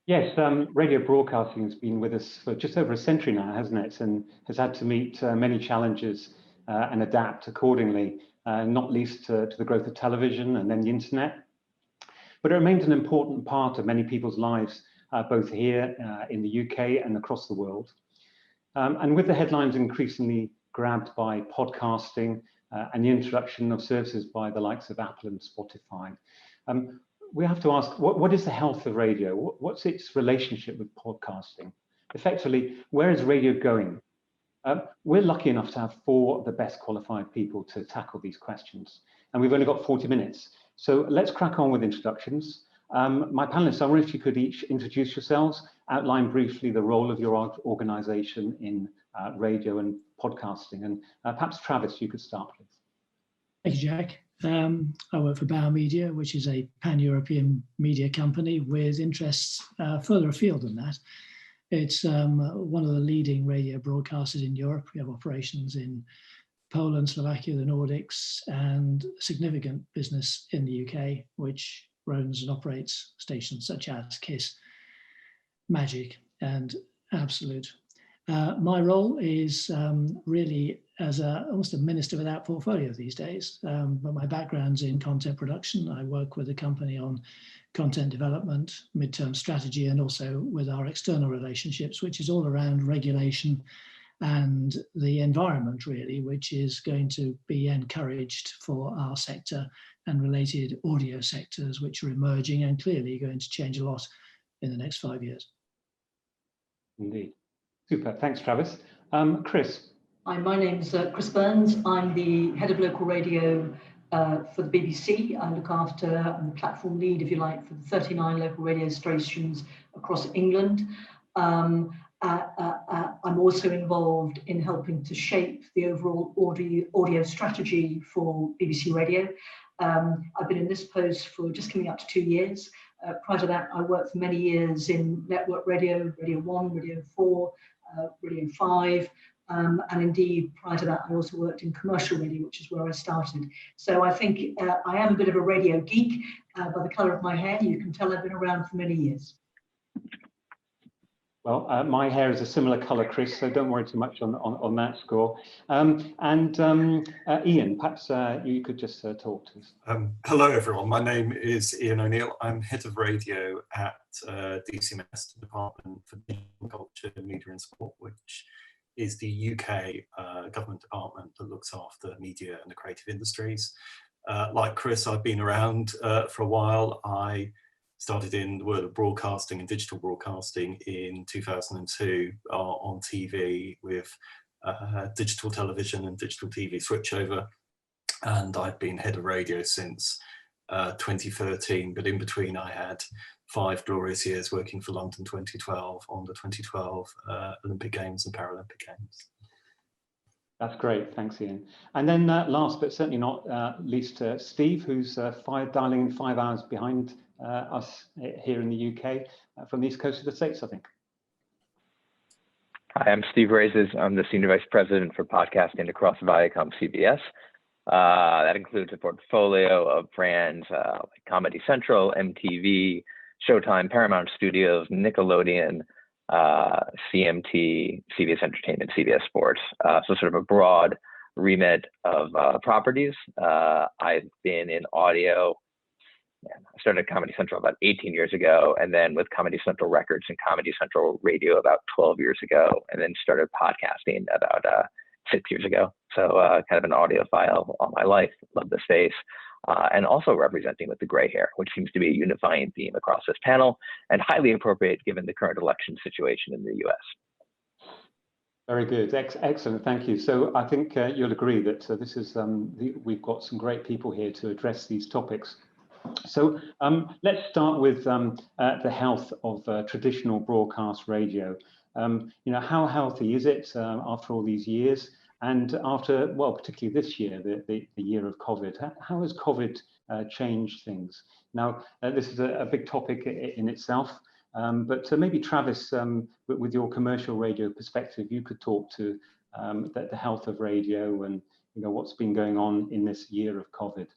Yes, radio broadcasting has been with us for just over a century now, hasn't it? And has had to meet many challenges and adapt accordingly, not least to the growth of television and then the internet. But it remains an important part of many people's lives, both here in the UK and across the world. And with the headlines increasingly grabbed by podcasting and the introduction of services by the likes of Apple and Spotify, we have to ask, what is the health of radio? What's its relationship with podcasting? Effectively, where is radio going? We're lucky enough to have 4 of the best qualified people to tackle these questions, and we've only got 40 minutes. So let's crack on with introductions. My panelists, I wonder if you could each introduce yourselves, outline briefly the role of your organization in radio and podcasting, and perhaps Travis, you could start, please. Thank you, Jack. I work for Bauer Media, which is a pan-European media company with interests further afield than that. It's one of the leading radio broadcasters in Europe. We have operations in Poland, Slovakia, the Nordics, and significant business in the UK, which owns and operates stations such as KISS, Magic, and Absolute. My role is really as almost a minister without portfolio these days, but my background's in content production. I work with the company on content development, midterm strategy, and also with our external relationships, which is all around regulation and the environment, really, which is going to be encouraged for our sector and related audio sectors, which are emerging and clearly going to change a lot in the next 5 years. Indeed. Super. Thanks, Travis. Chris. Hi, my name's Chris Burns. I'm the head of local radio for the BBC. I look after, I'm the platform lead, if you like, for the 39 local radio stations across England. I'm also involved in helping to shape the overall audio strategy for BBC Radio. I've been in this post for just coming up to 2 years. Prior to that, I worked for many years in network radio, Radio 1, Radio 4, Radio 5, and indeed, prior to that, I also worked in commercial radio, which is where I started. So I think I am a bit of a radio geek. By the colour of my hair, you can tell I've been around for many years. Well, my hair is a similar colour, Chris, so don't worry too much on that score. Ian, perhaps you could just talk to us. Hello, everyone. My name is Ian O'Neill. I'm head of radio at DCMS, the Department for Culture, Media and Sport, which is the UK government department that looks after media and the creative industries. Like Chris, I've been around for a while. I started in the world of broadcasting and digital broadcasting in 2002 on TV with digital television and digital TV switchover. And I've been head of radio since 2013, but in between I had 5 glorious years working for London 2012 on the 2012 Olympic Games and Paralympic Games. That's great, thanks Ian. And then last but certainly not least, Steve, who's dialing in 5 hours behind us here in the UK from the east coast of the States, I think. Hi, I'm Steve Raizes. I'm the Senior Vice President for podcasting across ViacomCBS. That includes a portfolio of brands like Comedy Central, MTV, Showtime, Paramount Studios, Nickelodeon, CMT, CBS Entertainment, CBS Sports. So sort of a broad remit of properties. I've been in audio. I started Comedy Central about 18 years ago, and then with Comedy Central Records and Comedy Central Radio about 12 years ago, and then started podcasting about 6 years ago. So kind of an audiophile all my life, love the space, and also representing with the gray hair, which seems to be a unifying theme across this panel and highly appropriate given the current election situation in the US. Very good, excellent, thank you. So I think you'll agree that this is, we've got some great people here to address these topics. So let's start with the health of traditional broadcast radio. You know, how healthy is it after all these years? And after, well, particularly this year, the year of COVID, how has COVID changed things? Now, this is a big topic in itself, but maybe Travis, with your commercial radio perspective, you could talk to the health of radio and what's been going on in this year of COVID.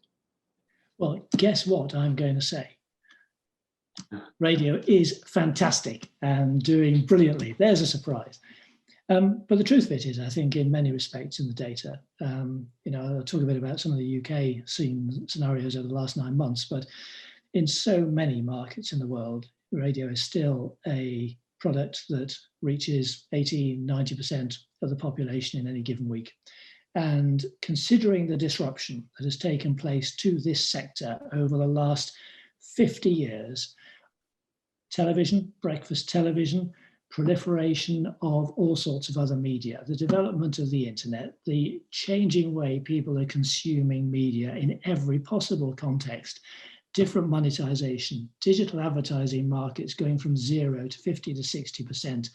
Well, guess what I'm going to say? Radio is fantastic and doing brilliantly. There's a surprise. But the truth of it is, I think in many respects in the data, I'll talk a bit about some of the UK scenarios over the last 9 months, but in so many markets in the world, radio is still a product that reaches 80, 90% of the population in any given week. And considering the disruption that has taken place to this sector over the last 50 years, television, breakfast television, proliferation of all sorts of other media, the development of the internet, the changing way people are consuming media in every possible context, different monetization, digital advertising markets going from 0 to 50 to 60%.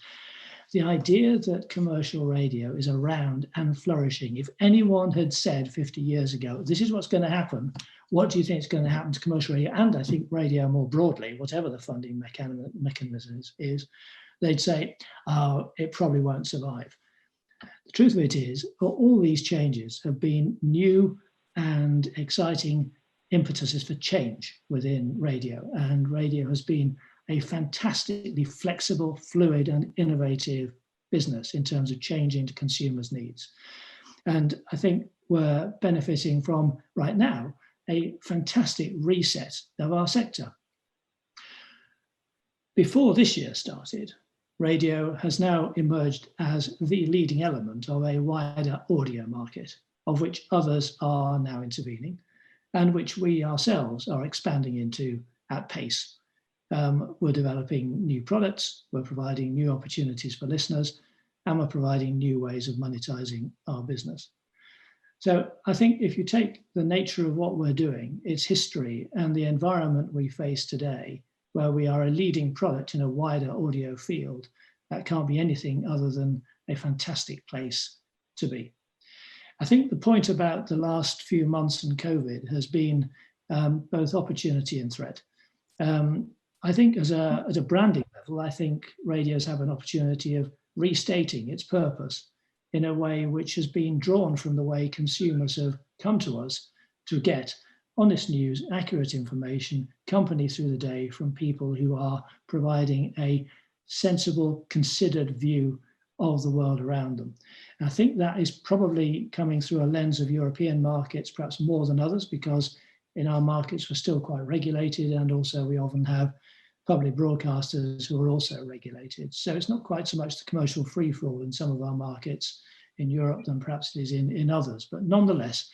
The idea that commercial radio is around and flourishing, if anyone had said 50 years ago, this is what's going to happen, what do you think is going to happen to commercial radio? And I think radio more broadly, whatever the funding mechanism is, they'd say, oh, it probably won't survive. The truth of it is, all these changes have been new and exciting impetuses for change within radio. And radio has been a fantastically flexible, fluid, and innovative business in terms of changing to consumers' needs. And I think we're benefiting from, right now, a fantastic reset of our sector. Before this year started, radio has now emerged as the leading element of a wider audio market, of which others are now intervening, and which we ourselves are expanding into at pace. We're developing new products, we're providing new opportunities for listeners, and we're providing new ways of monetizing our business. So I think if you take the nature of what we're doing, its history and the environment we face today, where we are a leading product in a wider audio field, that can't be anything other than a fantastic place to be. I think the point about the last few months and COVID has been both opportunity and threat. I think as a branding level, I think radios have an opportunity of restating its purpose in a way which has been drawn from the way consumers have come to us to get honest news, accurate information, company through the day from people who are providing a sensible, considered view of the world around them. And I think that is probably coming through a lens of European markets, perhaps more than others, because in our markets we're still quite regulated, and also we often have public broadcasters who are also regulated. So it's not quite so much the commercial free-for-all in some of our markets in Europe than perhaps it is in others. But nonetheless,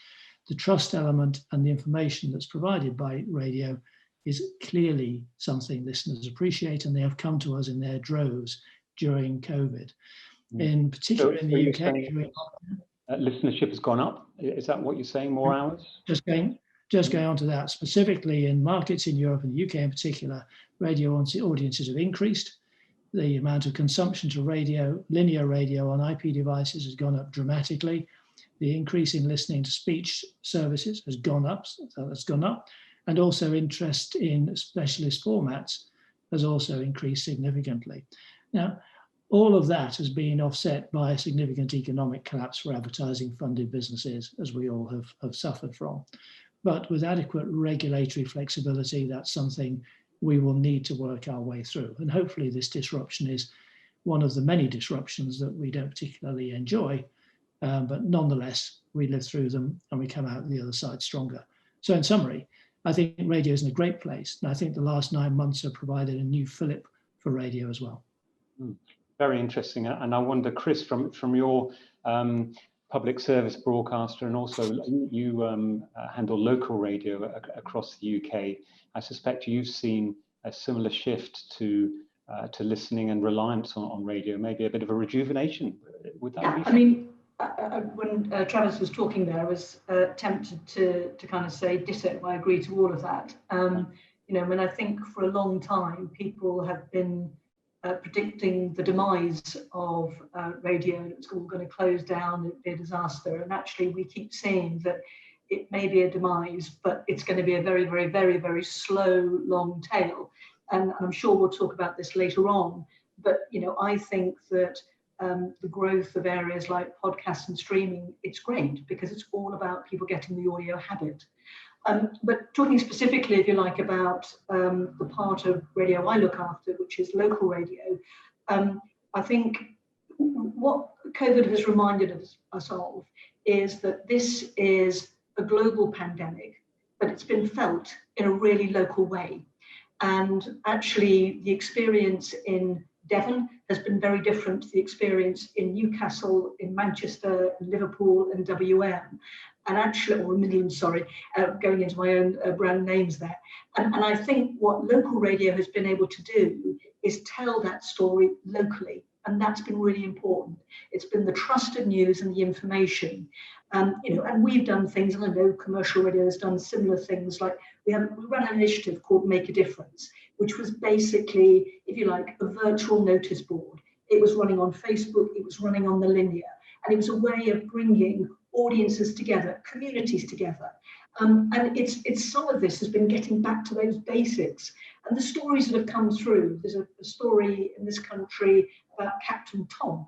the trust element and the information that's provided by radio is clearly something listeners appreciate, and they have come to us in their droves during COVID. In particular in the UK, listenership has gone up. Is that what you're saying? More hours? Just going on to that, specifically in markets in Europe and the UK in particular, radio audiences have increased. The amount of consumption to radio, linear radio on IP devices has gone up dramatically. The increase in listening to speech services has gone up, and also interest in specialist formats has also increased significantly. Now, all of that has been offset by a significant economic collapse for advertising-funded businesses, as we all have suffered from. But with adequate regulatory flexibility, that's something we will need to work our way through. And hopefully this disruption is one of the many disruptions that we don't particularly enjoy, but nonetheless, we live through them and we come out the other side stronger. So in summary, I think radio is in a great place. And I think the last 9 months have provided a new fillip for radio as well. Very interesting. And I wonder, Chris, from your public service broadcaster, and also you handle local radio across the UK, I suspect you've seen a similar shift to listening and reliance on radio, maybe a bit of a rejuvenation. Would that be? I mean, when Travis was talking there, I was tempted to kind of say ditto. I agree to all of that. When I think for a long time, people have been predicting the demise of radio. It's all going to close down, it'd be a disaster. And actually, we keep seeing that it may be a demise, but it's going to be a very, very, very, very slow, long tail. And I'm sure we'll talk about this later on. But I think that the growth of areas like podcasts and streaming, it's great because it's all about people getting the audio habit. But talking specifically, if you like, about the part of radio I look after, which is local radio, I think what COVID has reminded us of is that this is a global pandemic, but it's been felt in a really local way. And actually, the experience in Devon has been very different to the experience in Newcastle, in Manchester, in Liverpool, and WM. And actually, or Midland, sorry, going into my own brand names there. And I think what local radio has been able to do is tell that story locally. And that's been really important. It's been the trusted news and the information. You know, and we've done things, and I know commercial radio has done similar things, like we run an initiative called Make a Difference, which was basically, if you like, a virtual notice board. It was running on Facebook, it was running on the linear, and it was a way of bringing audiences together, communities together. And it's some of this has been getting back to those basics. And the stories that have come through, there's a story in this country about Captain Tom.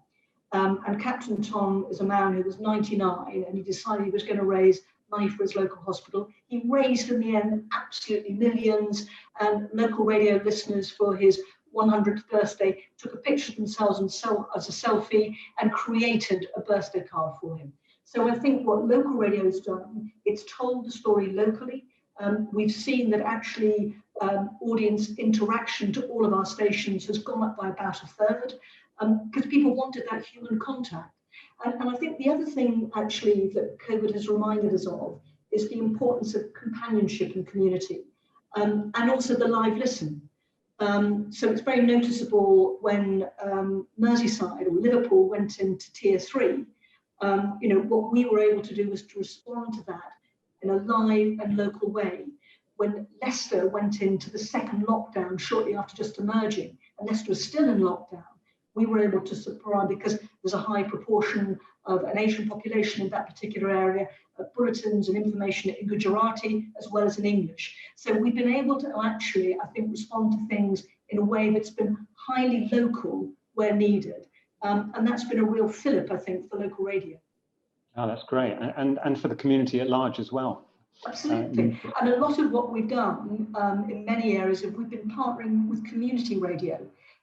And Captain Tom is a man who was 99 and he decided he was going to raise money for his local hospital. He raised in the end absolutely millions, and local radio listeners for his 100th birthday took a picture of themselves as a selfie and created a birthday card for him. So I think what local radio has done, it's told the story locally. We've seen that actually audience interaction to all of our stations has gone up by about a third, because people wanted that human contact. And I think the other thing actually that COVID has reminded us of is the importance of companionship and community, and also the live listen. So it's very noticeable when Merseyside or Liverpool went into tier 3. You know, what we were able to do was to respond to that in a live and local way. When Leicester went into the second lockdown shortly after just emerging, and Leicester was still in lockdown, we were able to supply, because there's a high proportion of an Asian population in that particular area, bulletins and information in Gujarati as well as in English. So we've been able to actually, I think, respond to things in a way that's been highly local where needed. And that's been a real fillip, I think, for local radio. Oh, that's great. And for the community at large as well. Absolutely. And a lot of what we've done in many areas is we've been partnering with community radio,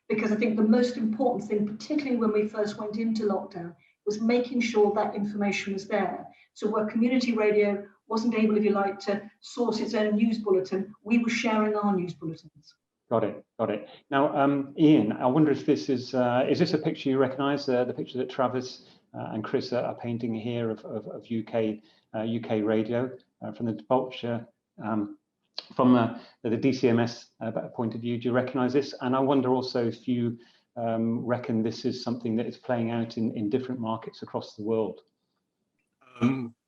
because I think the most important thing, particularly when we first went into lockdown, was making sure that information was there. So where community radio wasn't able, if you like, to source its own news bulletin, we were sharing our news bulletins. Got it, got it. Now, Ian, I wonder if this is this a picture you recognise, the picture that Travis and Chris are painting here of UK radio from the vulture, from the DCMS point of view. Do you recognise this? And I wonder also if you reckon this is something that is playing out in different markets across the world.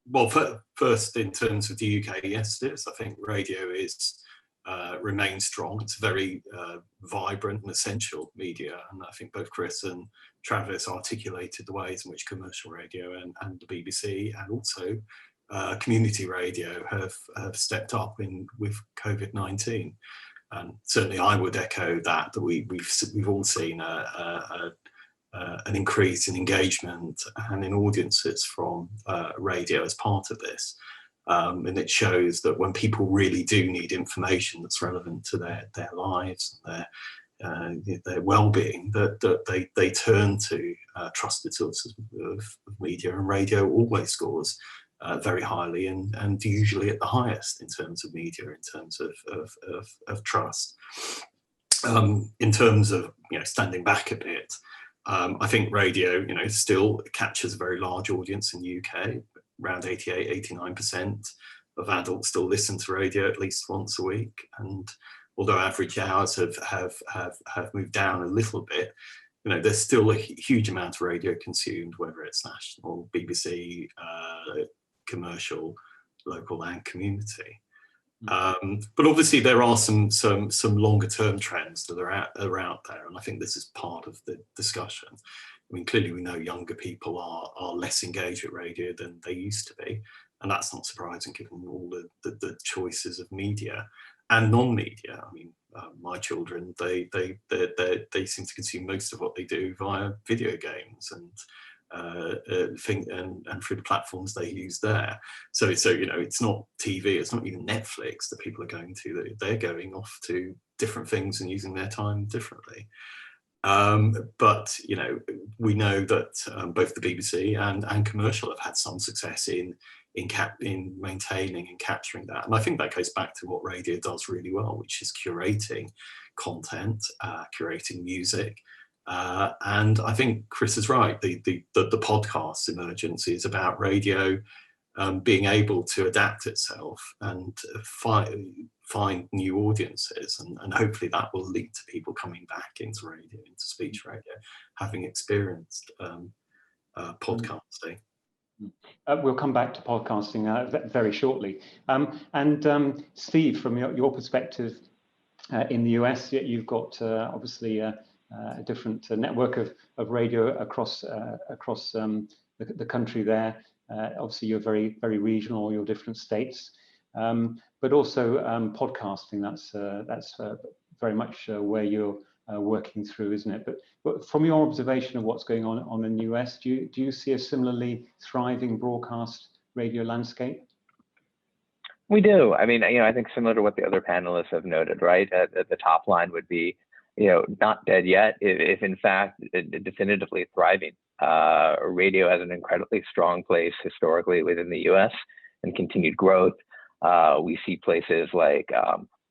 Well, first, in terms of the UK, yes, it is. I think radio remains strong. It's very vibrant and essential media, and I think both Chris and Travis articulated the ways in which commercial radio and the BBC and also community radio have stepped up with COVID-19. And certainly, I would echo that we've all seen an increase in engagement and in audiences from radio as part of this. And it shows that when people really do need information that's relevant to their lives, their well-being, that they turn to trusted sources of media, and radio always scores very highly and usually at the highest in terms of media, in terms of trust. In terms of standing back a bit, I think radio still captures a very large audience in the UK. Around 89% of adults still listen to radio at least once a week, and although average hours have moved down a little bit, there's still a huge amount of radio consumed, whether it's national, BBC, commercial, local, and community. But obviously there are some longer term trends that are out there, and I think this is part of the discussion. I mean, clearly we know younger people are less engaged with radio than they used to be, and that's not surprising given all the choices of media and non-media. I mean, my children, they seem to consume most of what they do via video games, and thing and through the platforms they use there. So it's not TV, it's not even Netflix that people are going to. They're going off to different things and using their time differently. But we know that both the BBC and commercial have had some success in maintaining and capturing that. And I think that goes back to what radio does really well, which is curating content, curating music. And I think Chris is right. The podcast emergence is about radio being able to adapt itself and find new audiences, and hopefully that will lead to people coming back into radio, into speech radio, having experienced podcasting. We'll come back to podcasting very shortly. And Steve, from your perspective in the US, you've got obviously a different network of radio across the country there. Obviously, you're very, very regional, your different states, but also podcasting. That's very much where you're working through, isn't it? But from your observation of what's going on in the US, do you see a similarly thriving broadcast radio landscape? We do. I mean, I think similar to what the other panelists have noted, right? The top line would be, not dead yet, if in fact definitively thriving. Radio has an incredibly strong place historically within the US and continued growth. We see places like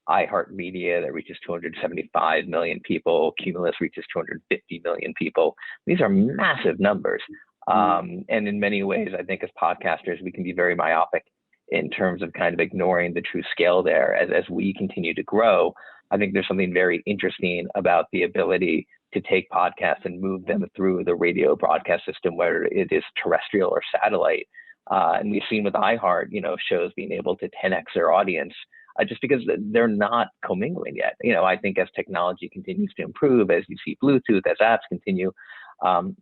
iHeartMedia that reaches 275 million people, Cumulus reaches 250 million people. These are massive numbers. And in many ways, I think as podcasters, we can be very myopic in terms of kind of ignoring the true scale there. As we continue to grow, I think there's something very interesting about the ability to take podcasts and move them through the radio broadcast system, whether it is terrestrial or satellite. And we've seen with iHeart, shows being able to 10x their audience just because they're not commingling yet. I think as technology continues to improve, as you see Bluetooth, as apps continue,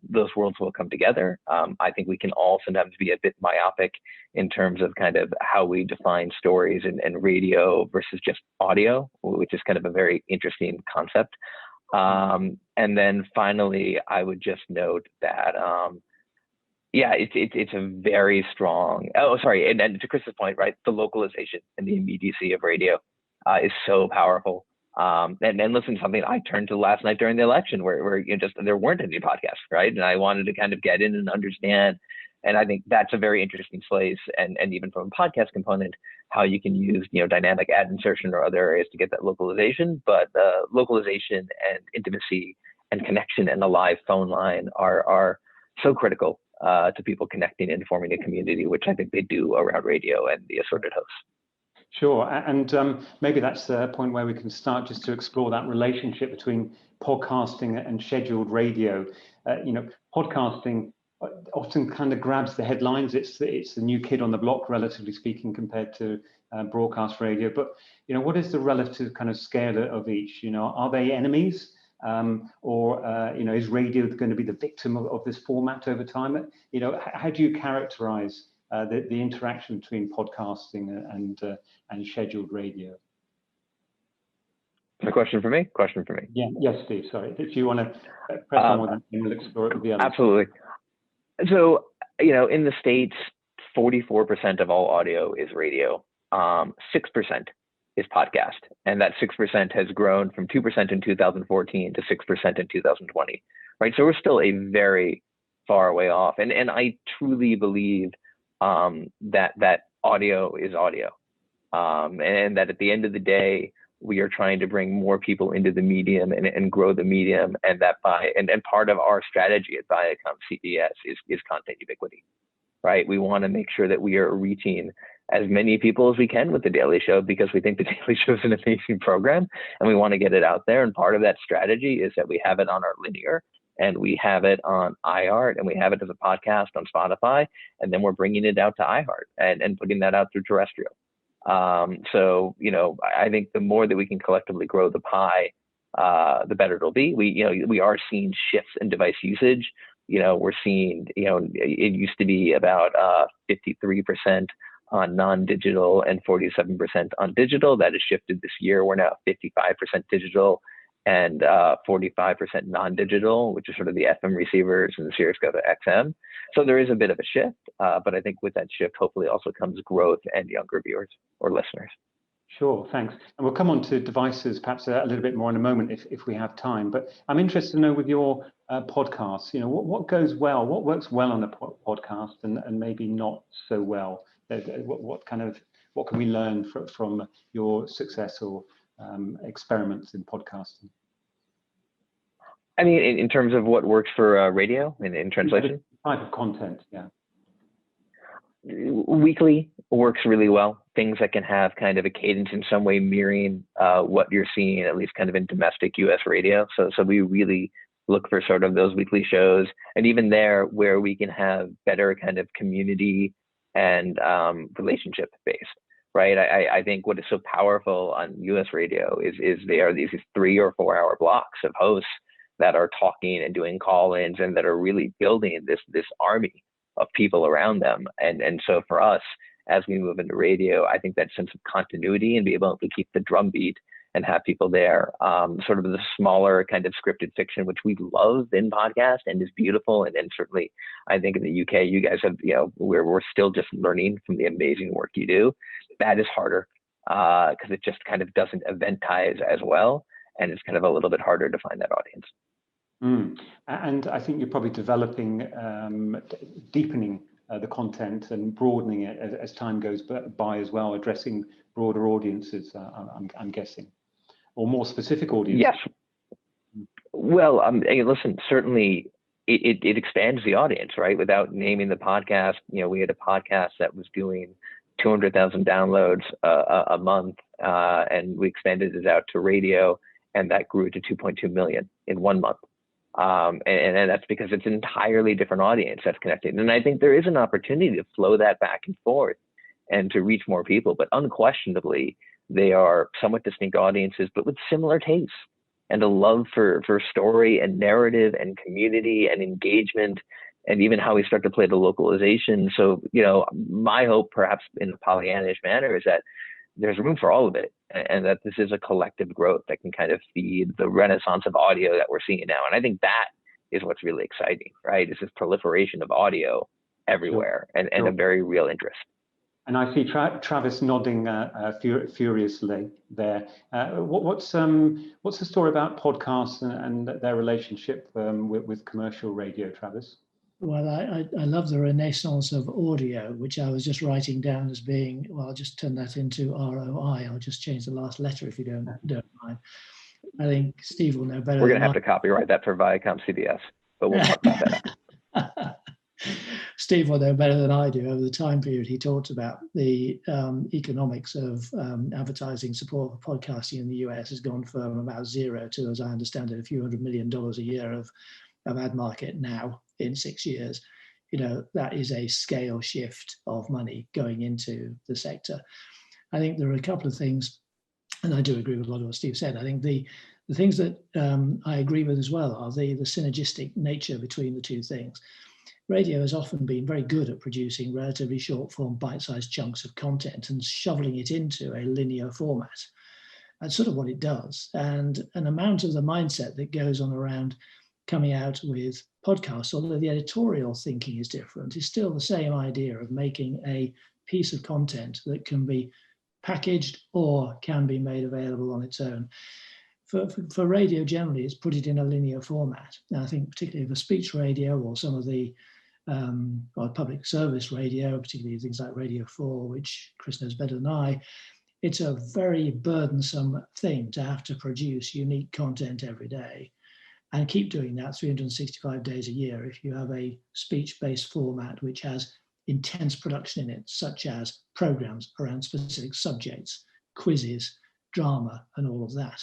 those worlds will come together. I think we can all sometimes be a bit myopic in terms of kind of how we define stories and radio versus just audio, which is kind of a very interesting concept. And then finally, I would just note that, it's a very strong, and to Chris's point, right, the localization and the immediacy of radio is so powerful. And then listen to something I turned to last night during the election where there weren't any podcasts, right? And I wanted to kind of get in and understand. And I think that's a very interesting place. And even from a podcast component, how you can use, dynamic ad insertion or other areas to get that localization. But localization and intimacy and connection and the live phone line are so critical to people connecting and forming a community, which I think they do around radio and the assorted hosts. Sure, and maybe that's the point where we can start just to explore that relationship between podcasting and scheduled radio. Podcasting often kind of grabs the headlines. It's the new kid on the block, relatively speaking, compared to broadcast radio. But what is the relative kind of scale of each? Are they enemies, or is radio going to be the victim of this format over time? How do you characterize the interaction between podcasting and scheduled radio? A question for me? Yeah. Yes, Steve. Sorry. Do you want to press on with that and we'll explore it with the others? Absolutely. So, in the States, 44% of all audio is radio. 6% is podcast. And that 6% has grown from 2% in 2014 to 6% in 2020, right? So we're still a very far way off. And I truly believe that audio is audio, and that at the end of the day, we are trying to bring more people into the medium and grow the medium, and that and part of our strategy at ViacomCBS is content ubiquity, right? We want to make sure that we are reaching as many people as we can with the Daily Show, because we think the Daily Show is an amazing program and we want to get it out there. And part of that strategy is that we have it on our linear, and we have it on iHeart, and we have it as a podcast on Spotify, and then we're bringing it out to iHeart and putting that out through terrestrial. So, I think the more that we can collectively grow the pie, the better it'll be. We are seeing shifts in device usage. We're seeing, it used to be about 53% on non-digital and 47% on digital. That has shifted this year. We're now 55% digital and 45% non-digital, which is sort of the FM receivers, and the Sirius go to XM. So there is a bit of a shift, but I think with that shift, hopefully also comes growth and younger viewers or listeners. Sure, thanks. And we'll come on to devices perhaps a little bit more in a moment if we have time. But I'm interested to know with your podcasts, what goes well, what works well on a podcast and maybe not so well. What can we learn from your success or experiments in podcasting? I mean, in terms of what works for radio in translation? Type of content, yeah. Weekly works really well. Things that can have kind of a cadence in some way mirroring what you're seeing, at least kind of in domestic US radio. So we really look for sort of those weekly shows. And even there where we can have better kind of community and relationship based, right? I think what is so powerful on US radio is they are these 3 or 4 hour blocks of hosts that are talking and doing call-ins and that are really building this army of people around them. And so for us, as we move into radio, I think that sense of continuity and be able to keep the drumbeat and have people there, sort of the smaller kind of scripted fiction, which we love in podcast and is beautiful. And certainly I think in the UK, you guys have, we're still just learning from the amazing work you do. That is harder because it just kind of doesn't eventize as well. And it's kind of a little bit harder to find that audience. And I think you're probably developing, deepening the content and broadening it as time goes by as well, addressing broader audiences, I'm guessing, or more specific audiences. Yes. Well, listen, certainly it expands the audience, right? Without naming the podcast, we had a podcast that was doing 200,000 downloads a month, and we expanded it out to radio, and that grew to 2.2 million in 1 month. And that's because it's an entirely different audience that's connected. And I think there is an opportunity to flow that back and forth and to reach more people, but unquestionably, they are somewhat distinct audiences, but with similar tastes and a love for story and narrative and community and engagement, and even how we start to play the localization. So, my hope, perhaps in a Pollyannish manner, is that there's room for all of it, and that this is a collective growth that can kind of feed the renaissance of audio that we're seeing now. And I think that is what's really exciting, right? Is this proliferation of audio everywhere, and a very real interest. And I see Travis nodding furiously there. What's the story about podcasts and their relationship with commercial radio, Travis? Well, I love the renaissance of audio, which I was just writing down as being, well, I'll just turn that into ROI. I'll just change the last letter if you don't mind. I think Steve will know better. We're going to have to copyright that for ViacomCBS, but we'll talk about that. Steve will know better than I do. Over the time period he talked about, the economics of advertising support for podcasting in the US has gone from about zero to, as I understand it, a few $100 million a year of ad market now in 6 years. That is a scale shift of money going into the sector. I think there are a couple of things, and I do agree with a lot of what Steve said. I think the things that I agree with as well are the synergistic nature between the two things. Radio has often been very good at producing relatively short form, bite-sized chunks of content and shoveling it into a linear format. That's sort of what it does. And an amount of the mindset that goes on around coming out with podcasts, although the editorial thinking is different, is still the same idea of making a piece of content that can be packaged or can be made available on its own. For radio generally, it's put it in a linear format. Now, I think particularly for speech radio or some of the public service radio, particularly things like Radio 4, which Chris knows better than I, it's a very burdensome thing to have to produce unique content every day and keep doing that 365 days a year if you have a speech-based format which has intense production in it, such as programs around specific subjects, quizzes, drama, and all of that.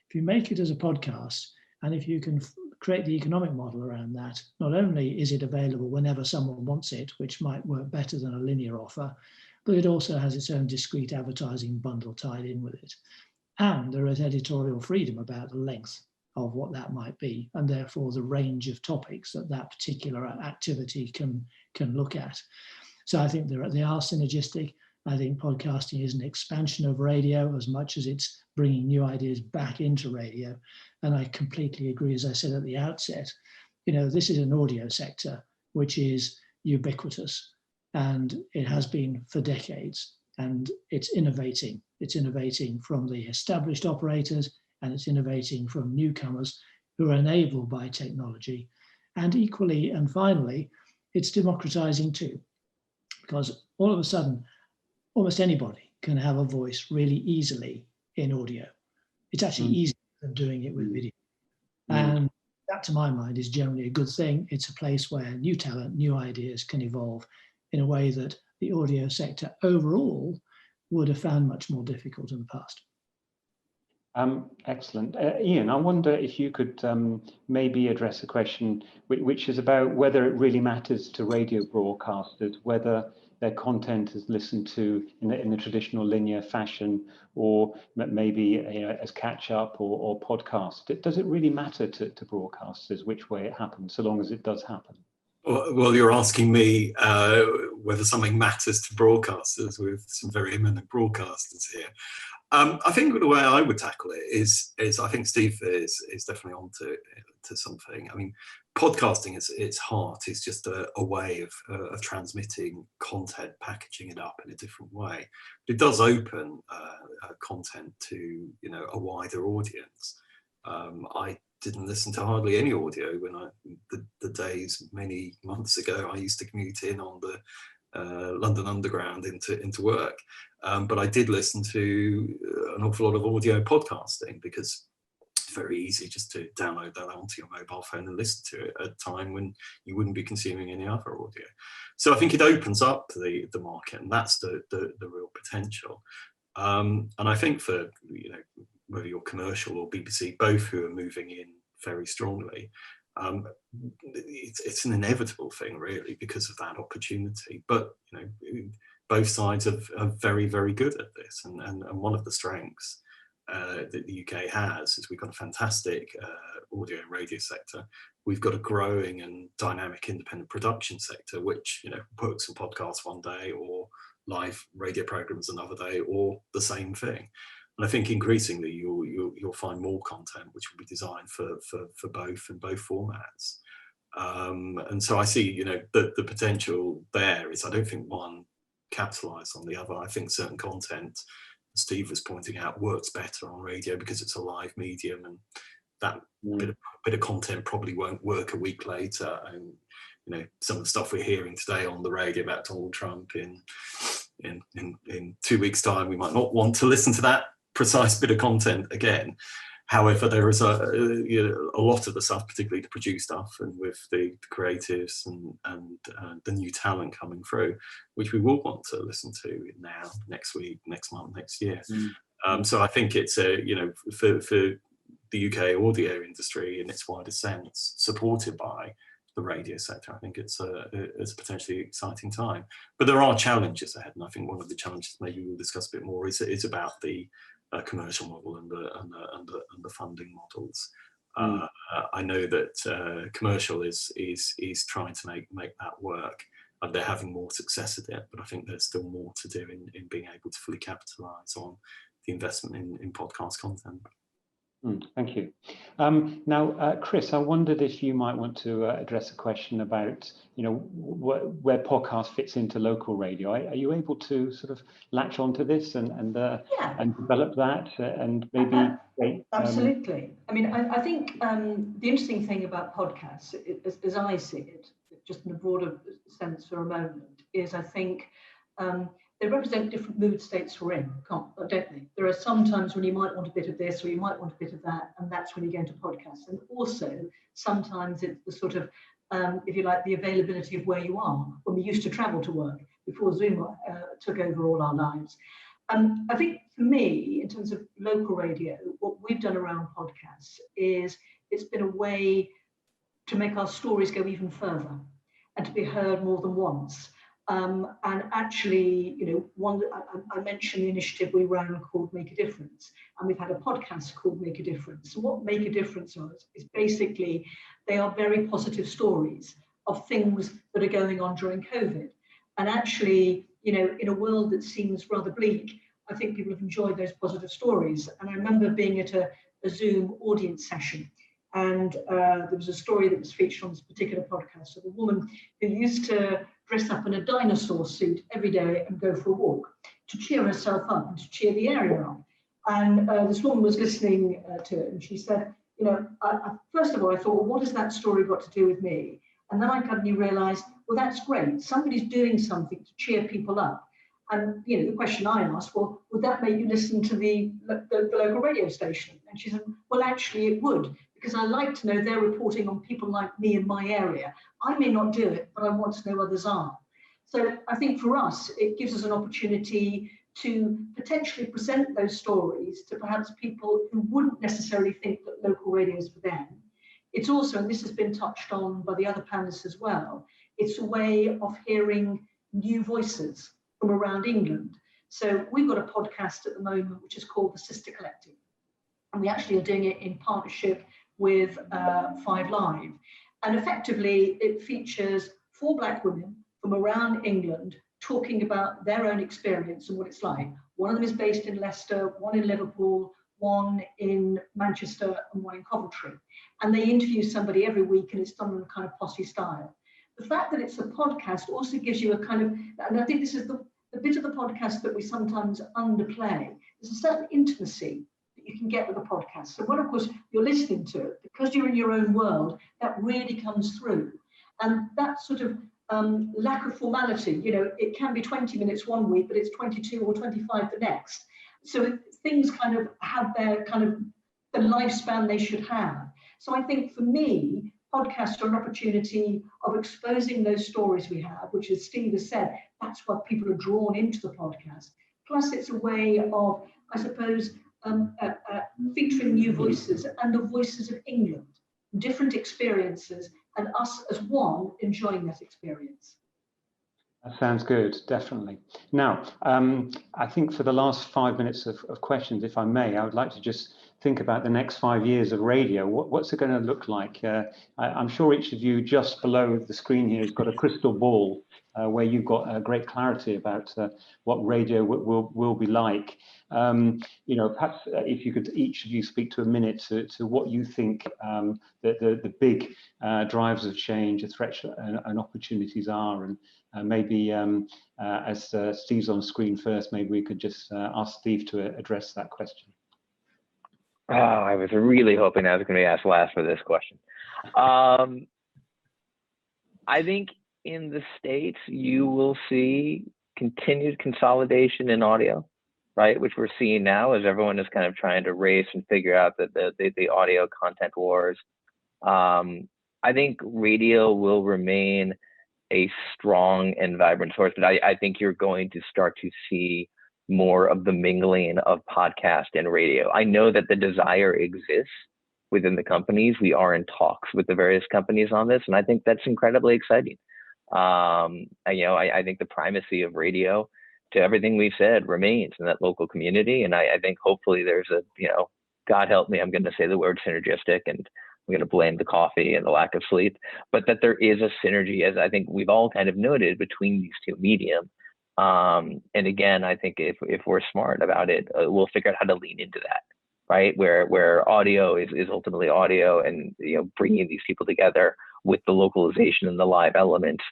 If you make it as a podcast, and if you can create the economic model around that, not only is it available whenever someone wants it, which might work better than a linear offer, but it also has its own discrete advertising bundle tied in with it. And there is editorial freedom about the length of what that might be, and therefore the range of topics that particular activity can look at. So I think they are synergistic. I think podcasting is an expansion of radio as much as it's bringing new ideas back into radio. And I completely agree, as I said at the outset, this is an audio sector which is ubiquitous, and it has been for decades, and it's innovating. It's innovating from the established operators, and it's innovating from newcomers who are enabled by technology. And equally, and finally, it's democratizing too, because all of a sudden, almost anybody can have a voice really easily in audio. It's actually easier than doing it with video. And that, to my mind, is generally a good thing. It's a place where new talent, new ideas can evolve in a way that the audio sector overall would have found much more difficult in the past. Excellent. Ian, I wonder if you could maybe address a question which is about whether it really matters to radio broadcasters, whether their content is listened to in the traditional linear fashion, or maybe as catch-up or podcast. Does it really matter to broadcasters which way it happens, so long as it does happen? Well, you're asking me whether something matters to broadcasters, with some very eminent broadcasters here. I think the way I would tackle it is I think Steve is definitely on to something. I mean, podcasting its heart is just a way of transmitting content, packaging it up in a different way. But it does open content to a wider audience. I didn't listen to hardly any audio when the days many months ago I used to commute in on the London Underground into work, but I did listen to an awful lot of audio podcasting because it's very easy just to download that onto your mobile phone and listen to it at a time when you wouldn't be consuming any other audio. So I think it opens up the market, and that's the real potential. And I think for whether you're commercial or BBC, both who are moving in very strongly, it's an inevitable thing really because of that opportunity. But both sides are very, very good at this, and one of the strengths that the UK has is we've got a fantastic audio and radio sector. We've got a growing and dynamic independent production sector, which works on podcasts one day or live radio programs another day, or the same thing. And I think increasingly you'll find more content which will be designed for both in both formats. And so I see the potential there is, I don't think one capitalizes on the other. I think certain content, Steve was pointing out, works better on radio because it's a live medium, and that bit of content probably won't work a week later. And some of the stuff we're hearing today on the radio about Donald Trump in 2 weeks' time, we might not want to listen to that precise bit of content again. However, there is a lot of the stuff, particularly the produced stuff, and with the creatives and the new talent coming through, which we will want to listen to now, next week, next month, next year. So I think it's for the UK audio industry in its wider sense, supported by the radio sector, I think it's a potentially exciting time. But there are challenges ahead, and I think one of the challenges maybe we'll discuss a bit more is about the commercial model and the funding models. I know that commercial is trying to make that work, and they're having more success at it. But I think there's still more to do in being able to fully capitalise on the investment in podcast content. Thank you. Now, Chris, I wondered if you might want to address a question about, where podcast fits into local radio. Are you able to sort of latch onto this and develop that and maybe? Absolutely. I mean, I think the interesting thing about podcasts, as I see it, just in a broader sense for a moment, is I think they represent different mood states we're in, don't they? There are some times when you might want a bit of this or you might want a bit of that, and that's when you go into podcasts. And also, sometimes it's the sort of, if you like, the availability of where you are. When we used to travel to work before Zoom took over all our lives. I think for me, in terms of local radio, what we've done around podcasts is it's been a way to make our stories go even further and to be heard more than once. And actually, I mentioned the initiative we ran called Make a Difference, and we've had a podcast called Make a Difference. So what Make a Difference is basically, they are very positive stories of things that are going on during COVID. And actually, you know, in a world that seems rather bleak, I think people have enjoyed those positive stories. And I remember being at a Zoom audience session, and there was a story that was featured on this particular podcast of a woman who used to dress up in a dinosaur suit every day and go for a walk to cheer herself up and to cheer the area up. And this woman was listening to it, and she said, you know, first of all, I thought, well, what has that story got to do with me? And then I suddenly realized, well, that's great. Somebody's doing something to cheer people up. And, you know, the question I asked, well, would that make you listen to the local radio station? And she said, well, actually it would, because I like to know they're reporting on people like me in my area. I may not do it, but I want to know others are. So I think for us, it gives us an opportunity to potentially present those stories to perhaps people who wouldn't necessarily think that local radio is for them. It's also, and this has been touched on by the other panelists as well, it's a way of hearing new voices from around England. So we've got a podcast at the moment which is called The Sister Collective, and we actually are doing it in partnership with 5 Live. And effectively, it features 4 Black women from around England talking about their own experience and what it's like. One of them is based in Leicester, one in Liverpool, one in Manchester, and one in Coventry. And they interview somebody every week, and it's done in a kind of posse style. The fact that it's a podcast also gives you a kind of, and I think this is the bit of the podcast that we sometimes underplay, there's a certain intimacy that you can get with a podcast. So when, of course, you're listening to it, because you're in your own world, that really comes through. And that sort of lack of formality, you know, it can be 20 minutes one week, but it's 22 or 25 the next. So things kind of have their kind of the lifespan they should have. So I think for me, podcasts are an opportunity of exposing those stories we have, which, as Steve has said, that's what people are drawn into the podcast. Plus, it's a way of, I suppose, featuring new voices and the voices of England, different experiences, and us as one enjoying that experience. That sounds good, definitely. Now, I think for the last 5 minutes of questions, if I may, I would like to just think about the next 5 years of radio. What's it going to look like? I'm sure each of you just below the screen here has got a crystal ball where you've got great clarity about what radio will be like. You know, perhaps if you could each of you speak to a minute to what you think the big drivers of change, the threats and opportunities are, and maybe as Steve's on screen first, maybe we could just ask Steve to address that question. Oh, I was really hoping I was going to be asked last for this question. I think in the States, you will see continued consolidation in audio, right? Which we're seeing now as everyone is kind of trying to race and figure out the audio content wars. I think radio will remain a strong and vibrant source, but I think you're going to start to see more of the mingling of podcast and radio. I know that the desire exists within the companies. We are in talks with the various companies on this, and I think that's incredibly exciting. You know, I think the primacy of radio to everything we've said remains in that local community, and I think hopefully there's a, you know, God help me, I'm going to say the word synergistic, and I'm going to blame the coffee and the lack of sleep, but that there is a synergy, as I think we've all kind of noted, between these two medium. And again, I think if we're smart about it, we'll figure out how to lean into that, right? Where audio is ultimately audio, and, you know, bringing these people together with the localization and the live elements,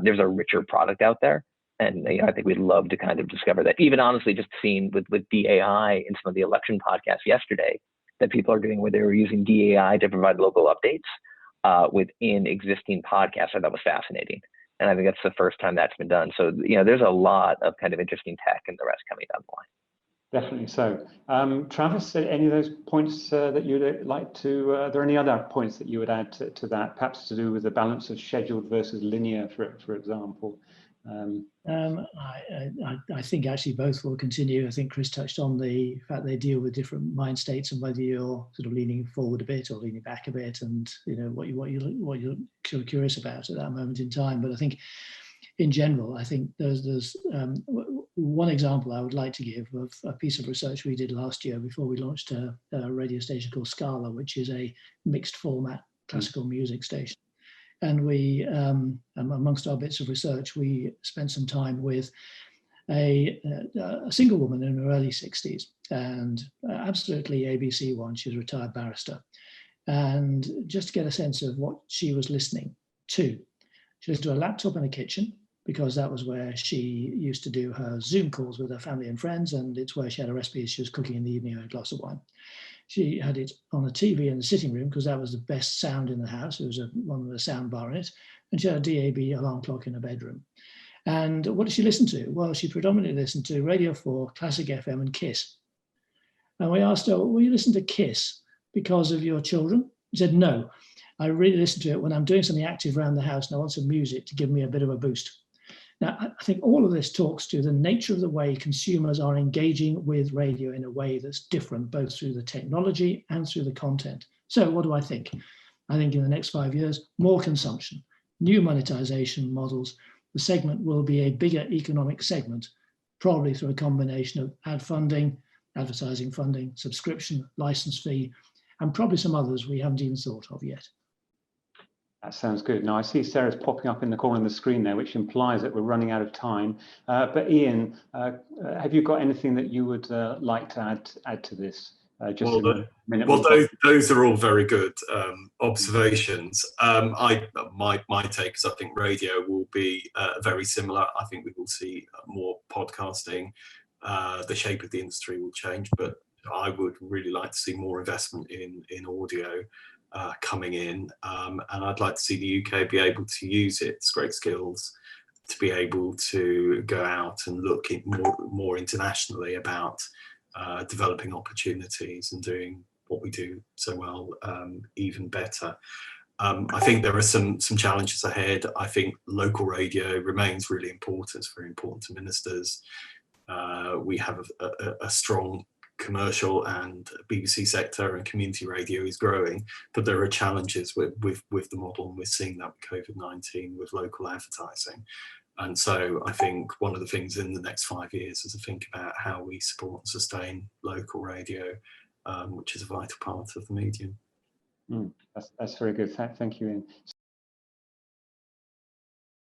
there's a richer product out there. And, you know, I think we'd love to kind of discover that. Even honestly, just seeing with DAI in some of the election podcasts yesterday that people are doing, where they were using DAI to provide local updates within existing podcasts, I thought was fascinating. And I think that's the first time that's been done. So, you know, there's a lot of kind of interesting tech and the rest coming down the line. Definitely so. Travis, any of those points that you'd like to, are there any other points that you would add to that, perhaps to do with the balance of scheduled versus linear, for example? I think actually both will continue. I think Chris touched on the fact they deal with different mind states, and whether you're sort of leaning forward a bit or leaning back a bit, and, you know, what you're sort of curious about at that moment in time. But I think in general, I think there's one example I would like to give of a piece of research we did last year before we launched a radio station called Scala, which is a mixed format classical music station. And we, amongst our bits of research, we spent some time with a single woman in her early 60s, and absolutely ABC one. She's a retired barrister. And just to get a sense of what she was listening to, she listened to a laptop in the kitchen, because that was where she used to do her Zoom calls with her family and friends, and it's where she had a recipe she was cooking in the evening, a glass of wine. She had it on the TV in the sitting room because that was the best sound in the house. There was one with a sound bar in it, and she had a DAB alarm clock in her bedroom. And what did she listen to? Well, she predominantly listened to Radio 4, Classic FM, and KISS. And we asked her, will you listen to KISS because of your children? She said, no, I really listen to it when I'm doing something active around the house and I want some music to give me a bit of a boost. Now, I think all of this talks to the nature of the way consumers are engaging with radio in a way that's different, both through the technology and through the content. So what do I think? I think in the next 5 years, more consumption, new monetization models. The segment will be a bigger economic segment, probably through a combination of ad funding, advertising funding, subscription, license fee, and probably some others we haven't even thought of yet. That sounds good. Now I see Sarah's popping up in the corner of the screen there, which implies that we're running out of time. But Ian, have you got anything that you would like to add to this? Just well, in a minute. Well, those are all very good observations. My take is I think radio will be very similar. I think we will see more podcasting. The shape of the industry will change, but I would really like to see more investment in audio coming in, and I'd like to see the UK be able to use its great skills to be able to go out and look more internationally about developing opportunities and doing what we do so well even better. I think there are some challenges ahead. I think local radio remains really important. It's very important to ministers. We have a strong commercial and BBC sector, and community radio is growing, but there are challenges with the model, and we're seeing that with COVID-19 with local advertising. And so I think one of the things in the next 5 years is to think about how we support and sustain local radio, which is a vital part of the medium. That's very good. Thank you, Ian.